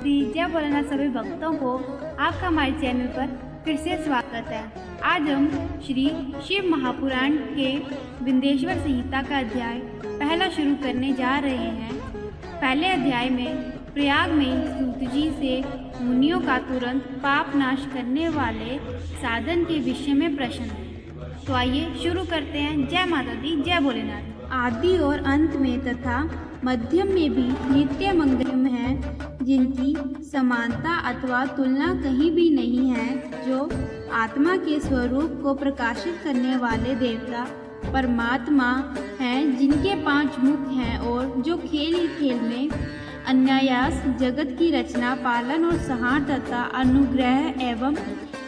जय भोलेनाथ सभी भक्तों को आपका हमारे चैनल पर फिर से स्वागत है। आज हम श्री शिव महापुराण के विंध्येश्वर संहिता का अध्याय पहला शुरू करने जा रहे हैं। पहले अध्याय में प्रयाग में सूत जी से मुनियों का तुरंत पाप नाश करने वाले साधन के विषय में प्रश्न है। तो आइए शुरू करते हैं। जय माता दी, जय भोलेनाथ। आदि और अंत में तथा मध्यम में भी नित्य मंगलम है, जिनकी समानता अथवा तुलना कहीं भी नहीं है, जो आत्मा के स्वरूप को प्रकाशित करने वाले देवता परमात्मा हैं, जिनके 5 मुख हैं और जो खेल ही खेल में अनायास जगत की रचना, पालन और संहार तथा अनुग्रह एवं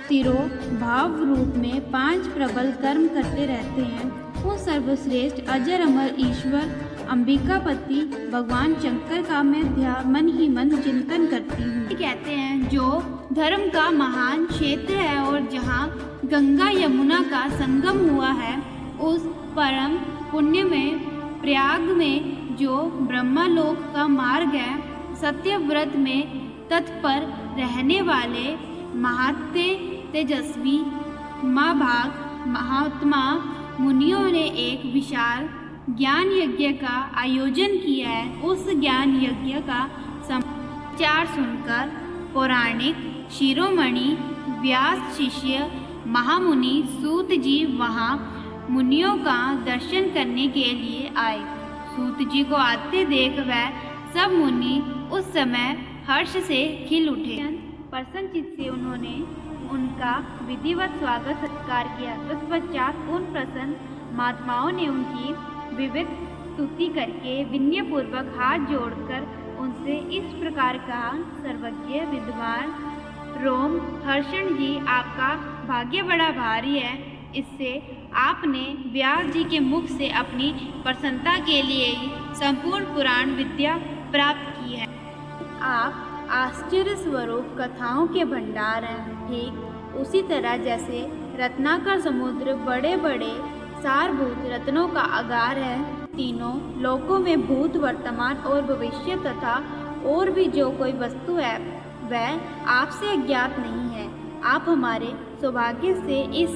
तिरोभाव रूप में 5 प्रबल कर्म करते रहते हैं। वो सर्वश्रेष्ठ अजर अमर ईश्वर अंबिकापति भगवान शंकर का मैं मन ही मन चिंतन करती हूँ। कहते हैं जो धर्म का महान क्षेत्र है और जहाँ गंगा यमुना का संगम हुआ है, उस परम पुण्य में प्रयाग में जो ब्रह्मलोक का मार्ग है, सत्यव्रत में तत्पर रहने वाले महात्ते तेजस्वी महात्मा मुनियों ने एक विशाल ज्ञान यज्ञ का आयोजन किया है। उस ज्ञान यज्ञ का समाचार सुनकर पौराणिक शिरोमणि व्यास शिष्य महामुनि सूत जी वहाँ मुनियों का दर्शन करने के लिए आए। सूत जी को आते देख वह सब मुनि उस समय हर्ष से खिल उठे। प्रसन्नचित्त से उन्होंने उनका विधिवत स्वागत सत्कार किया। तत्पश्चात उन प्रसन्न महात्माओं ने उनकी विविध स्तुति करके विनयपूर्वक हाथ जोड़कर उनसे इस प्रकार कहा, सर्वज्ञ विद्वान रोम हर्षण जी, आपका भाग्य बड़ा भारी है। इससे आपने व्यास जी के मुख से अपनी प्रसन्नता के लिए ही संपूर्ण पुराण विद्या प्राप्त की है। आप आश्चर्य स्वरूप कथाओं के भंडार हैं, ठीक उसी तरह जैसे रत्नाकर समुद्र बड़े बड़े सारभूत रत्नों का आगार है। तीनों लोकों में भूत, वर्तमान और भविष्य तथा और भी जो कोई वस्तु है, वह आपसे अज्ञात नहीं है। आप हमारे सौभाग्य से इस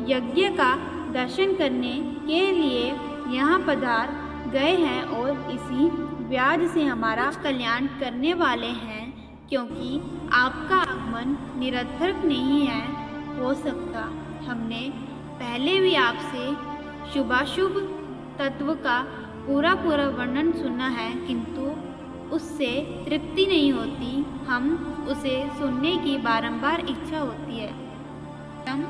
यज्ञ का दर्शन करने के लिए यहाँ पधार गए हैं और इसी व्याज से हमारा कल्याण करने वाले हैं, क्योंकि आपका आगमन निरर्थक नहीं है हो सकता। हमने पहले भी आपसे शुभाशुभ तत्व का पूरा वर्णन सुना है, किंतु उससे तृप्ति नहीं होती। हम उसे सुनने की बारंबार इच्छा होती है। हम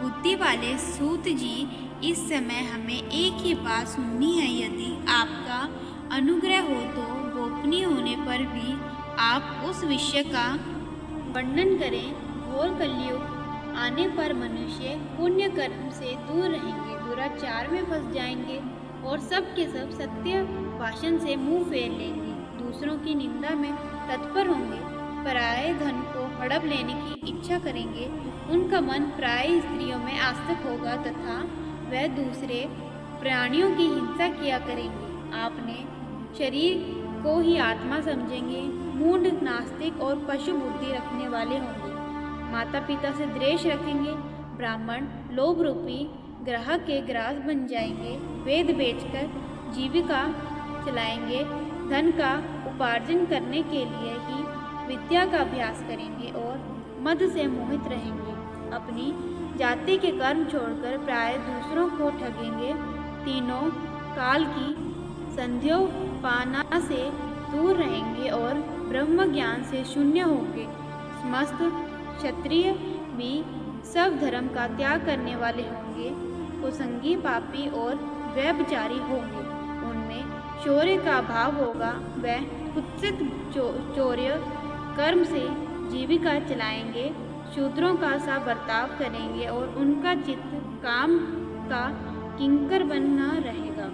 बुद्धि वाले सूत जी, इस समय हमें एक ही बात सुननी है। यदि आपका अनुग्रह हो तो गोपनीय होने पर भी आप उस विषय का वर्णन करें। घोर कलयुग आने पर मनुष्य पुण्य कर्म से दूर रहेंगे, दुराचार में फंस जाएंगे और सब के सब सत्य भाषण से मुंह फेर लेंगे, दूसरों की निंदा में तत्पर होंगे, पराये धन को हड़प लेने की इच्छा करेंगे। उनका मन प्राय स्त्रियों में आसक्त होगा तथा वह दूसरे प्राणियों की हिंसा किया करेंगे। आपने शरीर को ही आत्मा समझेंगे, मूढ़, नास्तिक और पशु बुद्धि रखने वाले होंगे, माता पिता से द्वेष रखेंगे, ब्राह्मण लोभ रूपी ग्रह के ग्रास बन जाएंगे, वेद बेचकर जीविका चलाएंगे, धन का उपार्जन करने के लिए ही विद्या का अभ्यास करेंगे और मद से मोहित रहेंगे, अपनी जाति के कर्म छोड़कर प्राय दूसरों को ठगेंगे, तीनों काल की संध्योपाना से दूर रहेंगे और ब्रह्म ज्ञान से शून्य होंगे। समस्त क्षत्रिय भी सब धर्म का त्याग करने वाले होंगे, कुसंगी, पापी और व्यभिचारी होंगे। उनमें शौर्य का अभाव होगा, वह कुत्सित चौर्य कर्म से जीविका चलाएंगे, शूद्रों का सा बर्ताव करेंगे और उनका चित्त काम का किंकर बना रहेगा।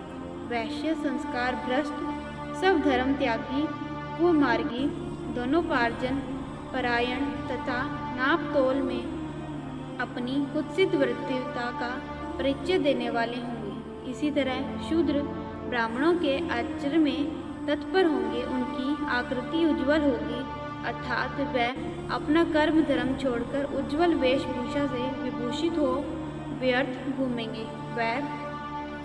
वैश्य, संस्कार भ्रष्ट, सब धर्म त्यागी, कुमार्गी, दोनों पार्जन परायण तथा नाप तोल में अपनी कुत्सित वृत्तिता का परिचय देने वाले होंगे। इसी तरह शूद्र ब्राह्मणों के आचरण में तत्पर होंगे, उनकी आकृति उज्ज्वल होगी, अर्थात वह अपना कर्म धर्म छोड़कर उज्जवल वेशभूषा से विभूषित हो व्यर्थ घूमेंगे। वह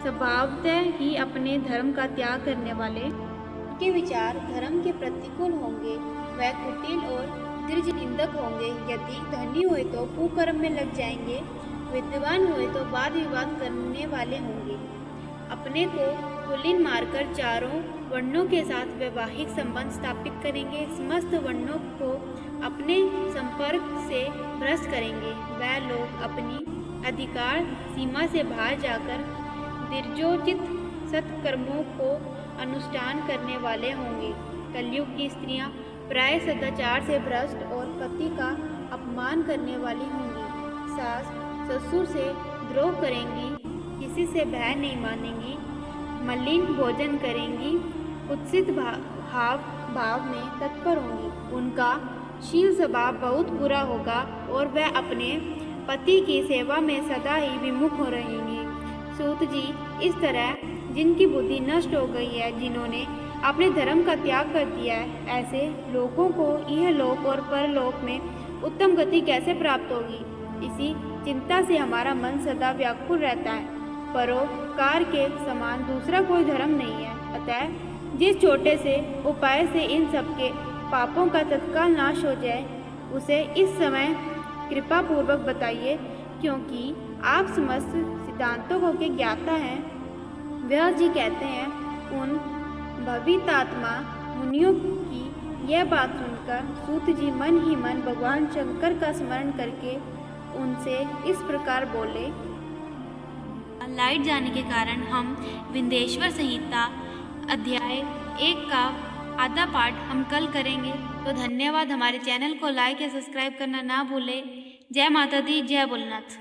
स्वभावतः ही अपने धर्म का त्याग करने वाले, उनके विचार धर्म के प्रतिकूल होंगे। वह कुटिल और दृढ़ निंदक होंगे। यदि धनी हुए तो कुकर्म में लग जाएंगे, विद्वान हुए तो वाद विवाद करने वाले होंगे। अपने को कुलीन मारकर चारों वर्णों के साथ वैवाहिक संबंध स्थापित करेंगे। समस्त वर्णों को अपने संपर्क से भ्रष्ट करेंगे। वह लोग अपनी अधिकार सीमा से बाहर जाकर निर्जोचित सत्कर्मों को अनुष्ठान करने वाले होंगे। कलयुग की स्त्रियां प्राय सदाचार से भ्रष्ट और पति का अपमान करने वाली होंगी। सास ससुर से द्रोह करेंगी, किसी से भय नहीं मानेंगी, मलिन भोजन करेंगी, कुत्सित भाव में तत्पर होंगी। उनका शील स्वभाव बहुत बुरा होगा और वह अपने पति की सेवा में सदा ही विमुख हो रहेंगे। सूत जी, इस तरह जिनकी बुद्धि नष्ट हो गई है, जिन्होंने अपने धर्म का त्याग कर दिया है, ऐसे लोगों को यह लोक और परलोक में उत्तम गति कैसे प्राप्त होगी? इसी चिंता से हमारा मन सदा व्याकुल रहता है। परोपकार के समान दूसरा कोई धर्म नहीं है। अतः जिस छोटे से उपाय से इन सबके पापों का तत्काल नाश हो जाए, उसे इस समय कृपा पूर्वक बताइए, क्योंकि आप समस्त सिद्धांतों को के ज्ञाता हैं। व्यास जी कहते हैं, उन भवितात्मा मुनियों की यह बात सुनकर सूत जी मन ही मन भगवान शंकर का स्मरण करके उनसे इस प्रकार बोले। लाइट जाने के कारण हम विंध्येश्वर संहिता अध्याय 1 का आधा पाठ हम कल करेंगे। तो धन्यवाद। हमारे चैनल को लाइक या सब्सक्राइब करना ना भूलें। जय माता दी, जय भोलेनाथ।